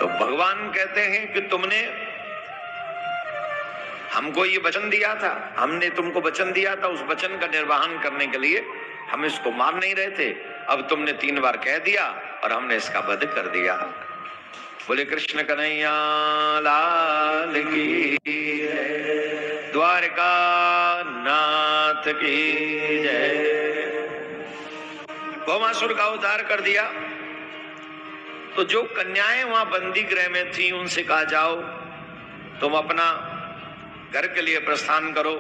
तो भगवान कहते हैं कि तुमने हमको ये वचन दिया था, हमने तुमको वचन दिया था, उस वचन का निर्वहन करने के लिए हम इसको मार नहीं रहे थे। अब तुमने 3 बार कह दिया और हमने इसका वध कर दिया। बोले कृष्ण कन्हैया लाल की जय, द्वारका नाथ की जय। भौमासुर का उद्धार कर दिया। तो जो कन्याएं वहां बंदी गृह में थी उनसे कहा जाओ तुम अपना घर के लिए प्रस्थान करो।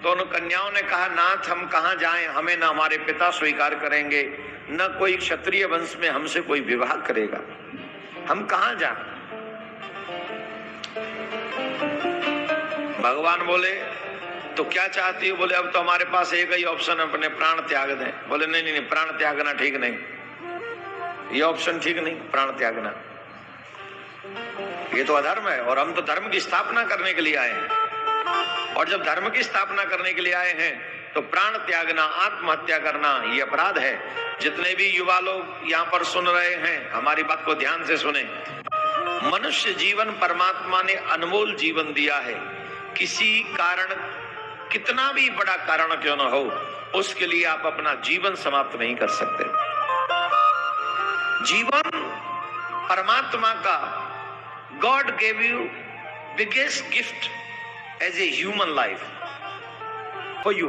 तो उन कन्याओं ने कहा नाथ हम कहां जाएं, हमें न हमारे पिता स्वीकार करेंगे, न कोई क्षत्रिय वंश में हमसे कोई विवाह करेगा, हम कहां जाएं। भगवान बोले तो क्या चाहती हो? बोले अब तो हमारे पास एक ही ऑप्शन है, अपने प्राण त्याग दें। बोले नहीं नहीं, प्राण त्यागना ठीक नहीं, ये ऑप्शन ठीक नहीं, प्राण त्यागना ये तो अधर्म है, और हम तो धर्म की स्थापना करने के लिए आए हैं। और जब धर्म की स्थापना करने के लिए आए हैं तो प्राण त्यागना, आत्महत्या करना ये अपराध है। जितने भी युवा लोग यहाँ पर सुन रहे हैं हमारी बात को ध्यान से सुने। मनुष्य जीवन परमात्मा ने अनमोल जीवन दिया है। किसी कारण, कितना भी बड़ा कारण क्यों न हो, उसके लिए आप अपना जीवन समाप्त नहीं कर सकते। जीवन परमात्मा का, God gave you biggest gift as a human life for you.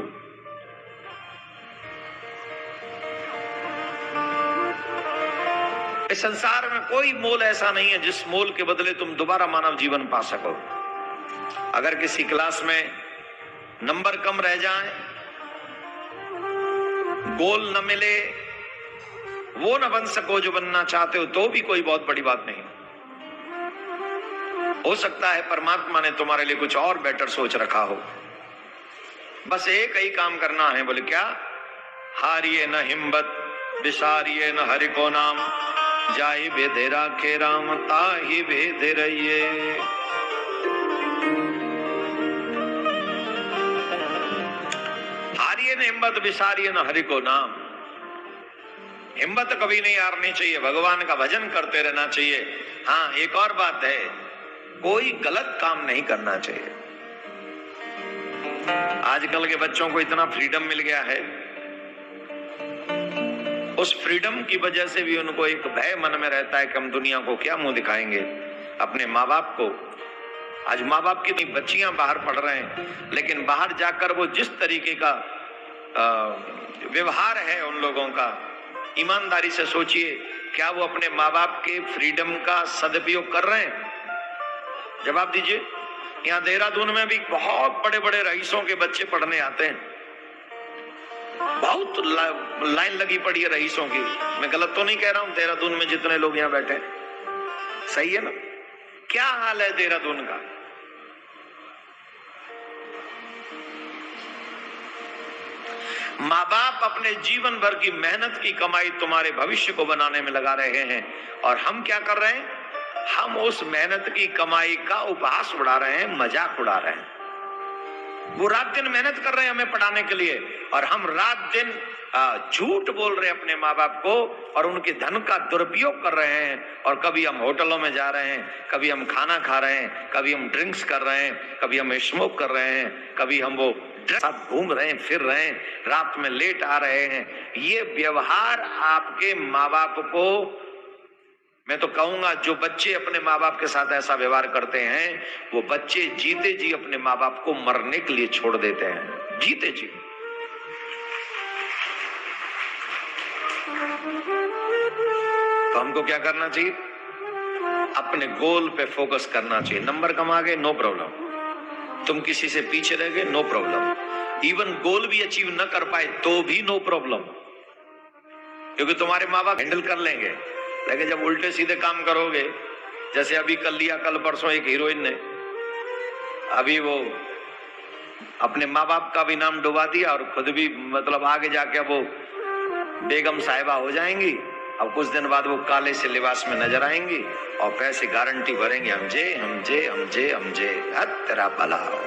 इस संसार में कोई मोल ऐसा नहीं है जिस मोल के बदले तुम दोबारा मानव जीवन पा सको। अगर किसी क्लास में नंबर कम रह जाए, गोल न मिले, वो न बन सको जो बनना चाहते हो, तो भी कोई बहुत बड़ी बात नहीं। हो सकता है परमात्मा ने तुम्हारे लिए कुछ और बेटर सोच रखा हो। बस एक ही काम करना है। बोले क्या? हारिए न हिम्मत, विसारिए न हरि को नाम, जाहि भेदे राखे राम, ताहि भेदे रहिए। हारिए न हिम्मत, विसारिए न हरि को नाम। हिम्मत कभी नहीं हारनी चाहिए, भगवान का भजन करते रहना चाहिए। हाँ, एक और बात है, कोई गलत काम नहीं करना चाहिए। आजकल के बच्चों को इतना फ्रीडम मिल गया है, उस फ्रीडम की वजह से भी उनको एक भय मन में रहता है कि हम दुनिया को क्या मुंह दिखाएंगे, अपने माँ बाप को। आज माँ बाप की बच्चियां बाहर पढ़ रहे हैं, लेकिन बाहर जाकर वो जिस तरीके का व्यवहार है उन लोगों का, ईमानदारी से सोचिए, क्या वो अपने माँ बाप के फ्रीडम का सदुपयोग कर रहे हैं? जवाब दीजिए। यहाँ देहरादून में भी बहुत बड़े बड़े रईसों के बच्चे पढ़ने आते हैं, बहुत लाइन लगी पड़ी है रईसों की। मैं गलत तो नहीं कह रहा हूं, देहरादून में जितने लोग यहाँ बैठे हैं, सही है ना? क्या हाल है देहरादून का? माँ बाप अपने जीवन भर की मेहनत की कमाई तुम्हारे भविष्य को बनाने में लगा रहे हैं, और हम क्या कर रहे हैं? हम उस मेहनत की कमाई का उपहास उड़ा रहे हैं, मजाक उड़ा रहे हैं। वो रात दिन मेहनत कर रहे हैं हमें पढ़ाने के लिए, और हम रात दिन झूठ बोल रहे हैं अपने माँ बाप को, और उनके धन का दुरुपयोग कर रहे हैं। और कभी हम होटलों में जा रहे हैं, कभी हम खाना खा रहे हैं, कभी हम ड्रिंक्स कर रहे हैं, कभी हम स्मोक कर रहे हैं, कभी हम वो साथ घूम रहे हैं, फिर रहे हैं, रात में लेट आ रहे हैं। ये व्यवहार आपके माँ बाप को, मैं तो कहूंगा, जो बच्चे अपने माँ बाप के साथ ऐसा व्यवहार करते हैं, वो बच्चे जीते जी अपने माँ बाप को मरने के लिए छोड़ देते हैं, जीते जी। तो हमको क्या करना चाहिए? अपने गोल पे फोकस करना चाहिए। नंबर कम आ गए, नो प्रॉब्लम। तुम किसी से पीछे रह गए, नो प्रॉब्लम। इवन गोल भी अचीव न कर पाए तो भी नो प्रॉब्लम, क्योंकि तुम्हारे माँ बाप हैंडल कर लेंगे। लेकिन जब उल्टे सीधे काम करोगे, जैसे अभी कर लिया, कल परसों एक हीरोइन ने, अभी वो अपने माँ बाप का भी नाम डुबा दिया और खुद भी, मतलब आगे जाके वो बेगम साहिबा हो जाएंगी। अब कुछ दिन बाद वो काले से लिबास में नजर आएंगी और पैसे गारंटी भरेंगे, हम जे तेरा भला हो।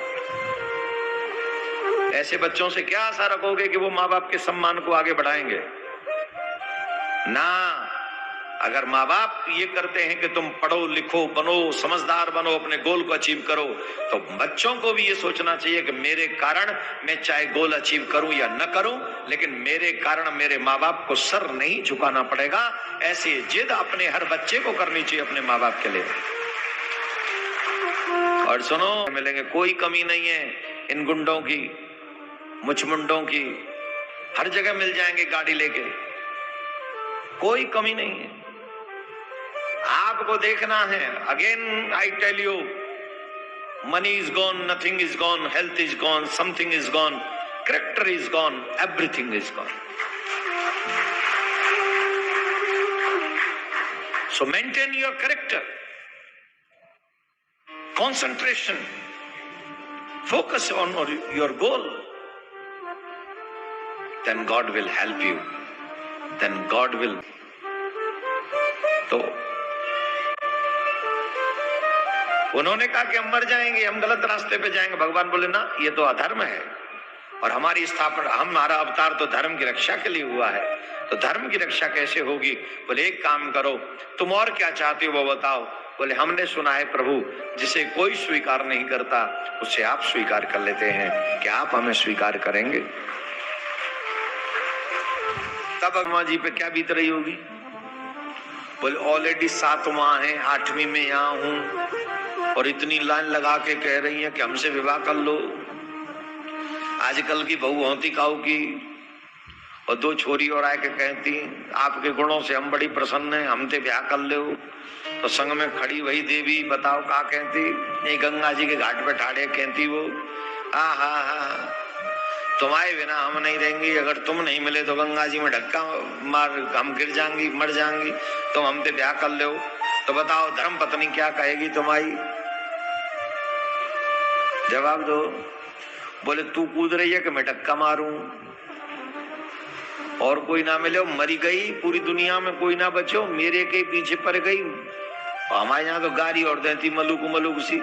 ऐसे बच्चों से क्या आशा रखोगे कि वो माँ बाप के सम्मान को आगे बढ़ाएंगे? ना, अगर माँ बाप ये करते हैं कि तुम पढ़ो लिखो बनो समझदार बनो अपने गोल को अचीव करो, तो बच्चों को भी ये सोचना चाहिए कि मेरे कारण मैं चाहे गोल अचीव करूं या न करूं, लेकिन मेरे कारण मेरे माँ बाप को सर नहीं झुकाना पड़ेगा। ऐसी जिद अपने हर बच्चे को करनी चाहिए अपने माँ बाप के लिए। और सुनो, मिलेंगे कोई कमी नहीं है इन गुंडों की मुचमुंडों की, हर जगह मिल जाएंगे गाड़ी लेके, कोई कमी नहीं है। आपको देखना है। Again I tell you, money is gone, nothing is gone, health is gone, something is gone, character is gone, everything is gone. So maintain your character, concentration, focus on your goal, then God will help you, then God will। तो उन्होंने कहा कि हम मर जाएंगे, हम गलत रास्ते पे जाएंगे। भगवान बोले ना, ये तो अधर्म है और हमारी स्थापना, हमारा अवतार तो धर्म की रक्षा के लिए हुआ है, तो धर्म की रक्षा कैसे होगी? बोले एक काम करो, तुम और क्या चाहते हो वो बताओ। बोले हमने सुना है प्रभु, जिसे कोई स्वीकार नहीं करता उसे आप स्वीकार कर लेते हैं, क्या आप हमें स्वीकार करेंगे? तब अम्मा जी पे क्या बीत रही होगी? बोले ऑलरेडी 7 माह है, 8वीं में यहाँ हूं और इतनी लाइन लगा के कह रही है कि हमसे विवाह कर लो। आजकल की बहू होती काऊ की, और 2 छोरी और आके कहती आपके गुणों से हम बड़ी प्रसन्न हैं, हमसे ब्याह कर लो। तो संग में खड़ी वही देवी बताओ क्या कहती? नहीं, गंगा जी के घाट पे ठाड़े कहती वो, हा तुम्हारे बिना हम नहीं रहेंगे, अगर तुम नहीं मिले तो गंगा जी में धक्का मार हम गिर जाएंगी, मर जाएंगी, तुम हमसे ब्याह कर लो। तो बताओ धर्म पत्नी क्या कहेगी तुम्हारी? जवाब दो। बोले तू कूद रही है कि मैं धक्का मारूं? और कोई ना मिले, मरी गई, पूरी दुनिया में कोई ना बचो, मेरे के पीछे पड़ गई। हमारे यहाँ तो गाड़ी और देती मलुक सी,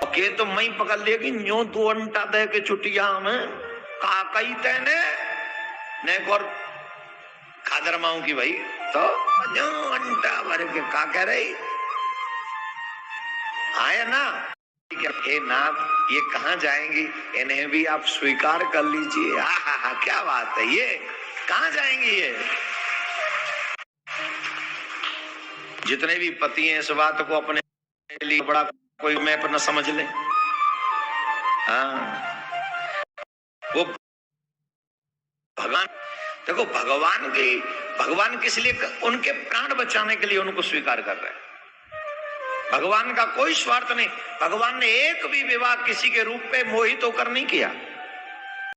के तो मई पकड़ लेगी न्यू तू अंटा दे के छुट्टिया में का कही तेने ने और खादर माऊ की भाई, तो अंटा भर के का कह रही आया ना। हे नाथ, ये कहाँ जाएंगी? इन्हें भी आप स्वीकार कर लीजिए। हा क्या बात है, ये कहाँ जाएंगी? ये जितने भी पति हैं इस बात को अपने लिए बड़ा कोई मैप न समझ ले। हाँ, वो भगवान देखो, भगवान किस लिए? उनके प्राण बचाने के लिए उनको स्वीकार कर रहे हैं। भगवान का कोई स्वार्थ नहीं। भगवान ने एक भी विवाह किसी के रूप पे मोहित होकर नहीं किया।